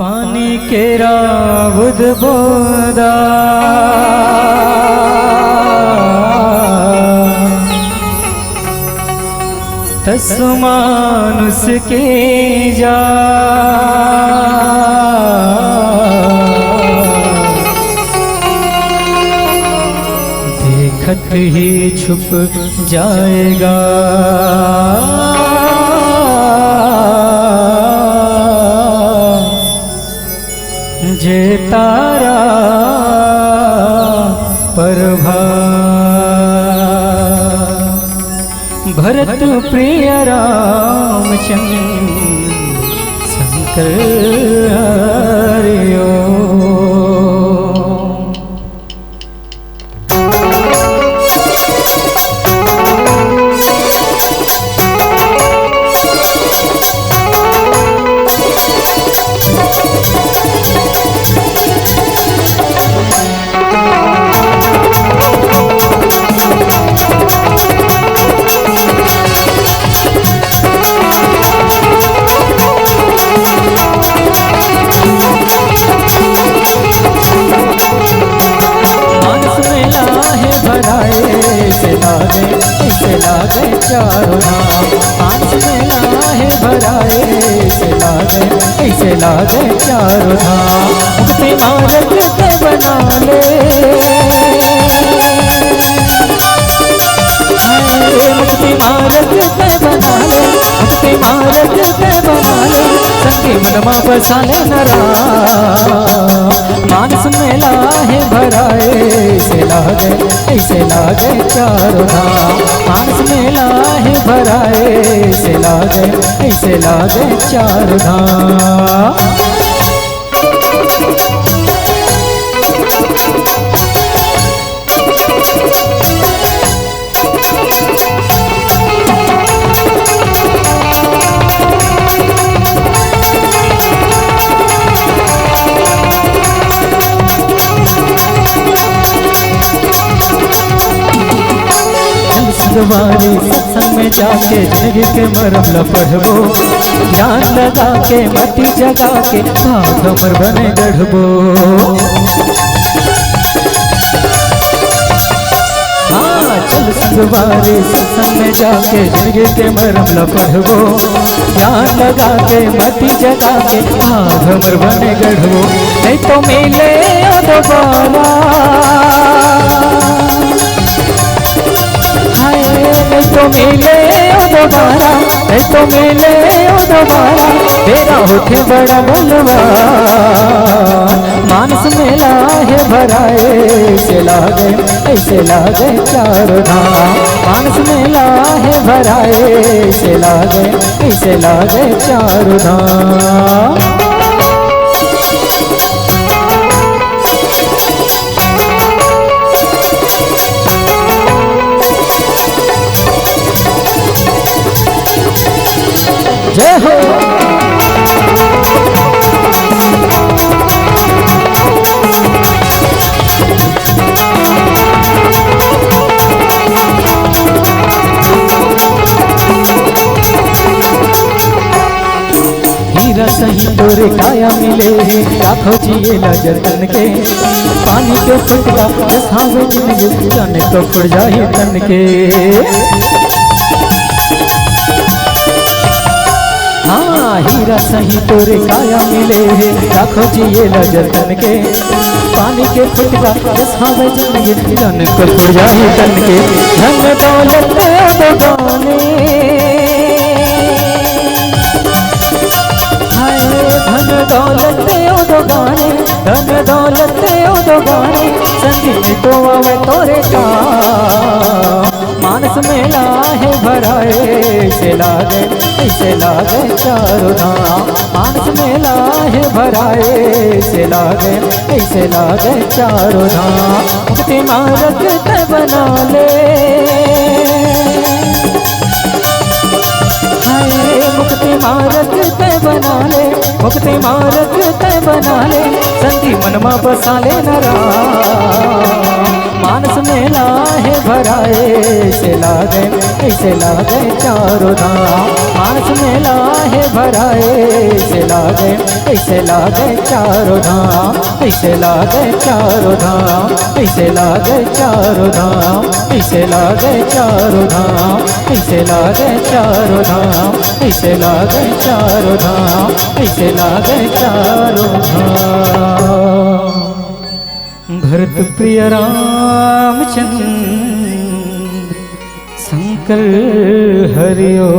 पानी केरा बुध बोदा तस्मानुस के जा देखत ही छुप जाएगा जे तारा प्रभा भरत प्रिय रामचंद्र शंकर हरिओ। चारों नाम आंच में लाहे भराए ऐसे लागे चारों धाम मुक्ति मार्ग के बना ले मुक्ति मार्ग के बना ले मुक्ति मार्ग के बना ले संगी मनमा बसाले नरा मानस में लाहे भराए ऐसे लागे चारों धाम मानस में लाहे भराए ऐसे लागे चारों धाम। तुम्हारी सत्संग में जाके जिंदगी के मरम न पढ़बो ध्यान लगा के मती जगा के भाव हमर बने गढ़बो। हाँ चल संगवारी सत्संग में जाके जिंदगी के मरम न पढ़बो ध्यान लगा के मती जगा के भाव हमर बने गढ़बो। नहीं तो मिले दोबारा तो मिले दोबारा तो मिले दोबारा तेरा होके बड़ा बलवान मानस में लाहे भराए ऐसे लागे चारों धाम मानस में लाहे भराए ऐसे लागे चारों धाम। जय हो हीरा सही तोरे काया मिले राखो जिए जतन के पानी के फुटका सावे जिंदगी जाने तो फुट जाए तन के। हाँ हीरा सही तोरे काया मिले राखो जिए जतन के पानी के फुटका सावे जिंदगी जाने तो फुट जाए तन के। धन दौलत दगाने धन दौलत दोगाने धन दौलत दोगाने संगी में तो आवे तोरे का मानस में लाहे भराए ऐसे लागे चारों धाम मानस में लाहे भराए ऐसे लागे चारों धाम। मुक्ति मार्ग ते बना ले मुक्ति मार्ग ते बना ले मुक्ति मार्ग ते बना ले संगी मनमा बसा ले नरा मानस मेला है भराए ऐसे लागे चारों धाम। मानस मेला है भराए ऐसे लागे चारों धाम। ऐसे लागे चारों धाम, ऐसे लागे चारों धाम, ऐसे लागे चारों धाम, ऐसे लागे चारों धाम, ऐसे लागे चारों धाम, ऐसे लागे चारों धाम। भरत प्रिय रामचंद्र शंकर हरिओ।